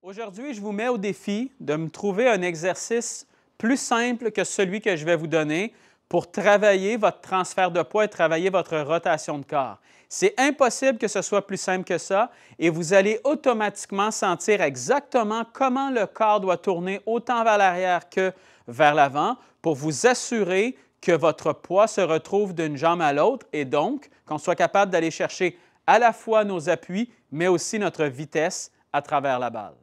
Aujourd'hui, je vous mets au défi de me trouver un exercice plus simple que celui que je vais vous donner pour travailler votre transfert de poids et travailler votre rotation de corps. C'est impossible que ce soit plus simple que ça et vous allez automatiquement sentir exactement comment le corps doit tourner autant vers l'arrière que vers l'avant pour vous assurer que votre poids se retrouve d'une jambe à l'autre et donc qu'on soit capable d'aller chercher à la fois nos appuis, mais aussi notre vitesse à travers la balle.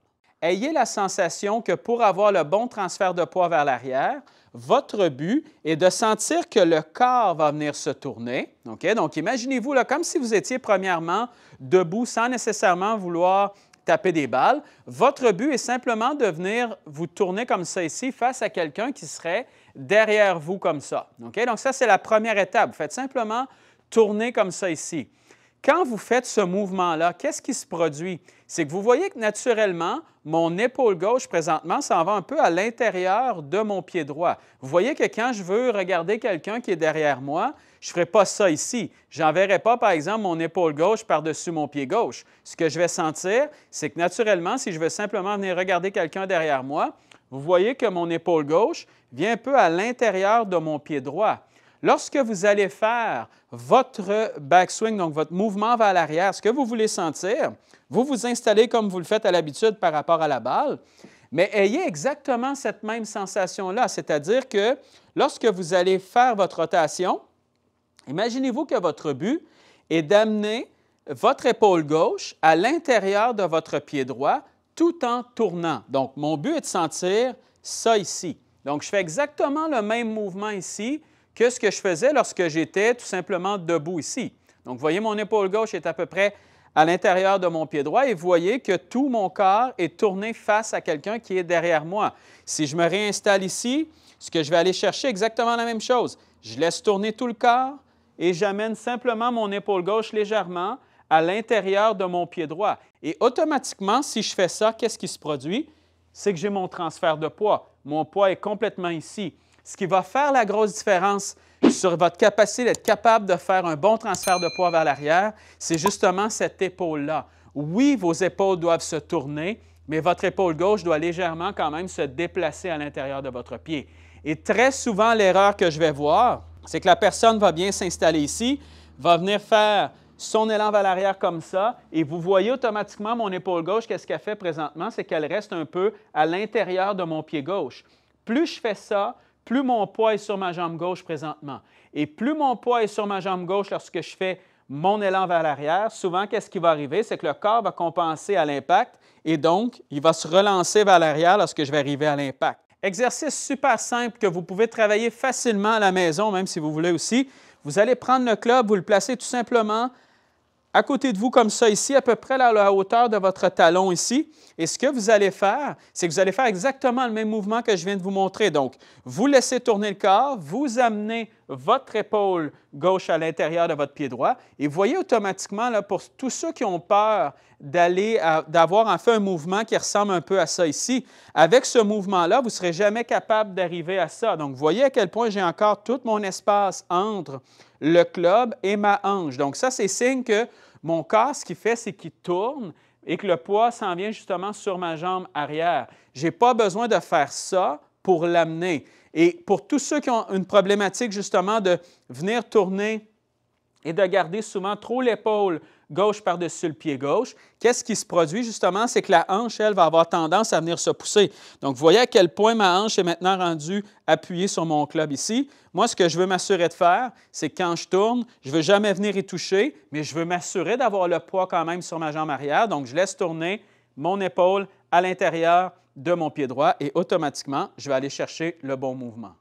Ayez la sensation que pour avoir le bon transfert de poids vers l'arrière, votre but est de sentir que le corps va venir se tourner. Okay? Donc, imaginez-vous comme si vous étiez premièrement debout sans nécessairement vouloir taper des balles. Votre but est simplement de venir vous tourner comme ça ici face à quelqu'un qui serait derrière vous comme ça. Okay? Donc, ça, c'est la première étape. Vous faites simplement tourner comme ça ici. Quand vous faites ce mouvement-là, qu'est-ce qui se produit? C'est que vous voyez que naturellement, mon épaule gauche présentement s'en va un peu à l'intérieur de mon pied droit. Vous voyez que quand je veux regarder quelqu'un qui est derrière moi, je ne ferai pas ça ici. Je n'enverrai pas, par exemple, mon épaule gauche par-dessus mon pied gauche. Ce que je vais sentir, c'est que naturellement, si je veux simplement venir regarder quelqu'un derrière moi, vous voyez que mon épaule gauche vient un peu à l'intérieur de mon pied droit. Lorsque vous allez faire votre backswing, donc votre mouvement vers l'arrière, ce que vous voulez sentir, vous vous installez comme vous le faites à l'habitude par rapport à la balle, mais ayez exactement cette même sensation-là, c'est-à-dire que lorsque vous allez faire votre rotation, imaginez-vous que votre but est d'amener votre épaule gauche à l'intérieur de votre pied droit tout en tournant. Donc, mon but est de sentir ça ici. Donc, je fais exactement le même mouvement ici que ce que je faisais lorsque j'étais tout simplement debout ici. Donc, vous voyez, mon épaule gauche est à peu près à l'intérieur de mon pied droit et vous voyez que tout mon corps est tourné face à quelqu'un qui est derrière moi. Si je me réinstalle ici, ce que je vais aller chercher, exactement la même chose. Je laisse tourner tout le corps et j'amène simplement mon épaule gauche légèrement à l'intérieur de mon pied droit. Et automatiquement, si je fais ça, qu'est-ce qui se produit? C'est que j'ai mon transfert de poids. Mon poids est complètement ici. Ce qui va faire la grosse différence sur votre capacité d'être capable de faire un bon transfert de poids vers l'arrière, c'est justement cette épaule-là. Oui, vos épaules doivent se tourner, mais votre épaule gauche doit légèrement quand même se déplacer à l'intérieur de votre pied. Et très souvent, l'erreur que je vais voir, c'est que la personne va bien s'installer ici, va venir faire son élan vers l'arrière comme ça, et vous voyez automatiquement mon épaule gauche, qu'est-ce qu'elle fait présentement? C'est qu'elle reste un peu à l'intérieur de mon pied gauche. Plus je fais ça, plus mon poids est sur ma jambe gauche présentement. Et plus mon poids est sur ma jambe gauche lorsque je fais mon élan vers l'arrière, souvent, qu'est-ce qui va arriver? C'est que le corps va compenser à l'impact et donc, il va se relancer vers l'arrière lorsque je vais arriver à l'impact. Exercice super simple que vous pouvez travailler facilement à la maison, même si vous voulez aussi. Vous allez prendre le club, vous le placez tout simplement à côté de vous comme ça ici, à peu près à la hauteur de votre talon ici. Et ce que vous allez faire, c'est que vous allez faire exactement le même mouvement que je viens de vous montrer. Donc, vous laissez tourner le corps, vous amenez votre épaule gauche à l'intérieur de votre pied droit et vous voyez automatiquement, là, pour tous ceux qui ont peur d'avoir en fait un mouvement qui ressemble un peu à ça ici, avec ce mouvement-là, vous ne serez jamais capable d'arriver à ça. Donc, vous voyez à quel point j'ai encore tout mon espace entre le club et ma hanche. Donc, ça, c'est signe que mon corps, ce qu'il fait, c'est qu'il tourne et que le poids s'en vient justement sur ma jambe arrière. Je n'ai pas besoin de faire ça pour l'amener. Et pour tous ceux qui ont une problématique justement de venir tourner et de garder souvent trop l'épaule gauche par-dessus le pied gauche, qu'est-ce qui se produit justement? C'est que la hanche, elle, va avoir tendance à venir se pousser. Donc, vous voyez à quel point ma hanche est maintenant rendue appuyée sur mon club ici. Moi, ce que je veux m'assurer de faire, c'est que quand je tourne, je ne veux jamais venir y toucher, mais je veux m'assurer d'avoir le poids quand même sur ma jambe arrière. Donc, je laisse tourner mon épaule à l'intérieur de mon pied droit et automatiquement, je vais aller chercher le bon mouvement.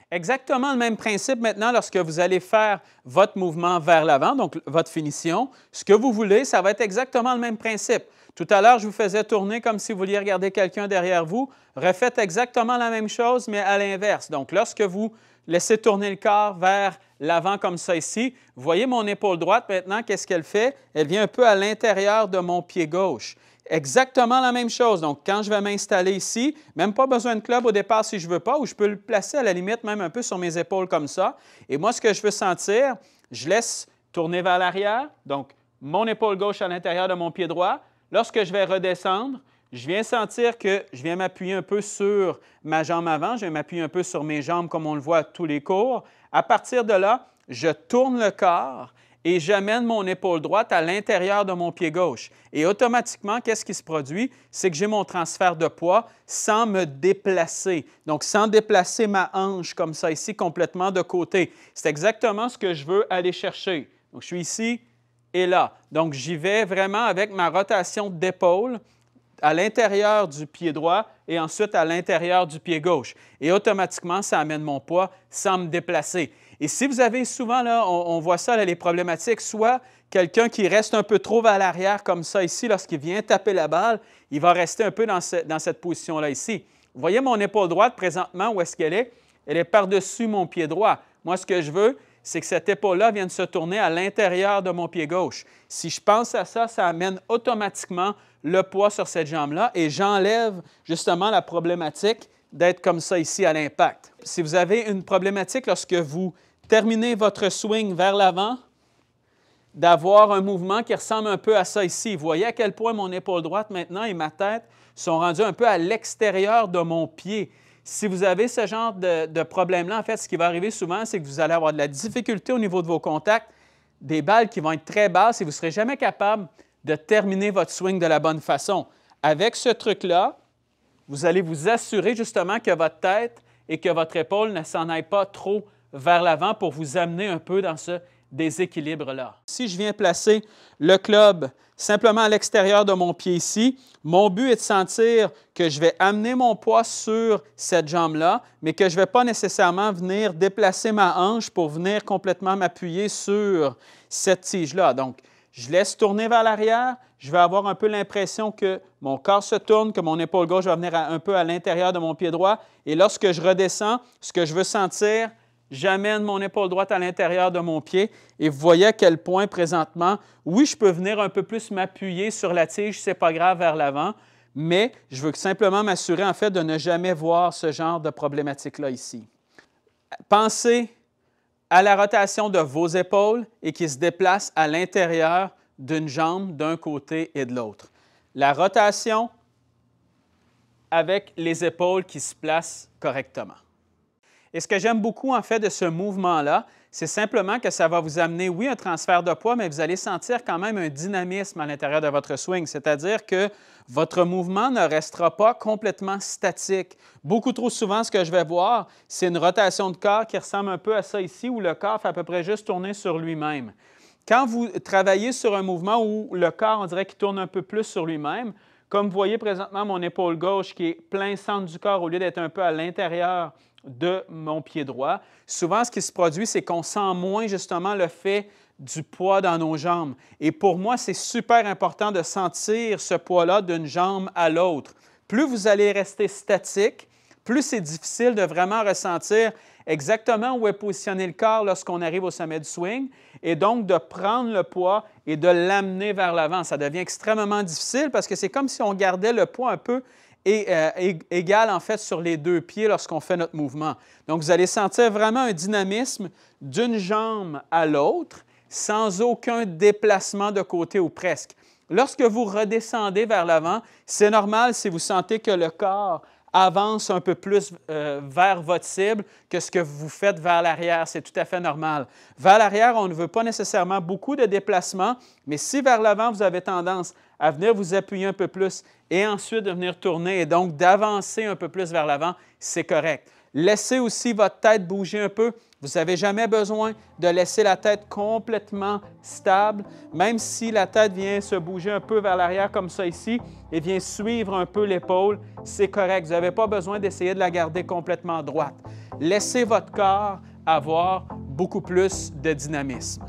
Exactement le même principe maintenant lorsque vous allez faire votre mouvement vers l'avant, donc votre finition. Ce que vous voulez, ça va être exactement le même principe. Tout à l'heure, je vous faisais tourner comme si vous vouliez regarder quelqu'un derrière vous. Refaites exactement la même chose, mais à l'inverse. Donc, lorsque vous laissez tourner le corps vers l'avant comme ça ici, vous voyez mon épaule droite maintenant, qu'est-ce qu'elle fait? Elle vient un peu à l'intérieur de mon pied gauche. Exactement la même chose. Donc, quand je vais m'installer ici, même pas besoin de club au départ si je ne veux pas, ou je peux le placer à la limite même un peu sur mes épaules comme ça. Et moi, ce que je veux sentir, je laisse tourner vers l'arrière, donc mon épaule gauche à l'intérieur de mon pied droit. Lorsque je vais redescendre, Je viens sentir que je viens m'appuyer un peu sur ma jambe avant, je viens m'appuyer un peu sur mes jambes comme on le voit à tous les cours. À partir de là, je tourne le corps et j'amène mon épaule droite à l'intérieur de mon pied gauche. Et automatiquement, qu'est-ce qui se produit? C'est que j'ai mon transfert de poids sans me déplacer. Donc, sans déplacer ma hanche comme ça ici, complètement de côté. C'est exactement ce que je veux aller chercher. Donc, je suis ici et là. Donc, j'y vais vraiment avec ma rotation d'épaule à l'intérieur du pied droit et ensuite à l'intérieur du pied gauche. Et automatiquement, ça amène mon poids sans me déplacer. Et si vous avez souvent, là, on voit ça, là, les problématiques, soit quelqu'un qui reste un peu trop vers l'arrière comme ça ici, lorsqu'il vient taper la balle, il va rester un peu dans cette position-là ici. Vous voyez mon épaule droite présentement, où est-ce qu'elle est? Elle est par-dessus mon pied droit. Moi, ce que je veux, c'est que cette épaule-là vienne se tourner à l'intérieur de mon pied gauche. Si je pense à ça, ça amène automatiquement le poids sur cette jambe-là et j'enlève justement la problématique d'être comme ça ici à l'impact. Si vous avez une problématique lorsque vous terminez votre swing vers l'avant, d'avoir un mouvement qui ressemble un peu à ça ici. Vous voyez à quel point mon épaule droite maintenant et ma tête sont rendues un peu à l'extérieur de mon pied. Si vous avez ce genre de problème-là, en fait, ce qui va arriver souvent, c'est que vous allez avoir de la difficulté au niveau de vos contacts, des balles qui vont être très basses et vous ne serez jamais capable de terminer votre swing de la bonne façon. Avec ce truc-là, vous allez vous assurer justement que votre tête et que votre épaule ne s'en aille pas trop vers l'avant pour vous amener un peu dans ce déséquilibre-là. Si je viens placer le club simplement à l'extérieur de mon pied ici, mon but est de sentir que je vais amener mon poids sur cette jambe-là, mais que je ne vais pas nécessairement venir déplacer ma hanche pour venir complètement m'appuyer sur cette tige-là. Donc, je laisse tourner vers l'arrière, je vais avoir un peu l'impression que mon corps se tourne, que mon épaule gauche va venir un peu à l'intérieur de mon pied droit. Et lorsque je redescends, ce que je veux sentir, j'amène mon épaule droite à l'intérieur de mon pied et vous voyez à quel point présentement, oui, je peux venir un peu plus m'appuyer sur la tige, ce n'est pas grave vers l'avant, mais je veux simplement m'assurer en fait de ne jamais voir ce genre de problématique-là ici. Pensez à la rotation de vos épaules et qui se déplacent à l'intérieur d'une jambe d'un côté et de l'autre. La rotation avec les épaules qui se placent correctement. Et ce que j'aime beaucoup, en fait, de ce mouvement-là, c'est simplement que ça va vous amener, oui, un transfert de poids, mais vous allez sentir quand même un dynamisme à l'intérieur de votre swing, c'est-à-dire que votre mouvement ne restera pas complètement statique. Beaucoup trop souvent, ce que je vais voir, c'est une rotation de corps qui ressemble un peu à ça ici, où le corps fait à peu près juste tourner sur lui-même. Quand vous travaillez sur un mouvement où le corps, on dirait qu'il tourne un peu plus sur lui-même, comme vous voyez présentement mon épaule gauche qui est plein centre du corps au lieu d'être un peu à l'intérieur de mon pied droit. Souvent, ce qui se produit, c'est qu'on sent moins justement le fait du poids dans nos jambes. Et pour moi, c'est super important de sentir ce poids-là d'une jambe à l'autre. Plus vous allez rester statique, plus c'est difficile de vraiment ressentir exactement où est positionné le corps lorsqu'on arrive au sommet du swing et donc de prendre le poids et de l'amener vers l'avant. Ça devient extrêmement difficile parce que c'est comme si on gardait le poids un peu égal en fait sur les deux pieds lorsqu'on fait notre mouvement. Donc, vous allez sentir vraiment un dynamisme d'une jambe à l'autre sans aucun déplacement de côté ou presque. Lorsque vous redescendez vers l'avant, c'est normal si vous sentez que le corps avance un peu plus vers votre cible que ce que vous faites vers l'arrière. C'est tout à fait normal. Vers l'arrière, on ne veut pas nécessairement beaucoup de déplacement, mais si vers l'avant, vous avez tendance à venir vous appuyer un peu plus et ensuite de venir tourner et donc d'avancer un peu plus vers l'avant, c'est correct. Laissez aussi votre tête bouger un peu. Vous n'avez jamais besoin de laisser la tête complètement stable, même si la tête vient se bouger un peu vers l'arrière comme ça ici et vient suivre un peu l'épaule, c'est correct. Vous n'avez pas besoin d'essayer de la garder complètement droite. Laissez votre corps avoir beaucoup plus de dynamisme.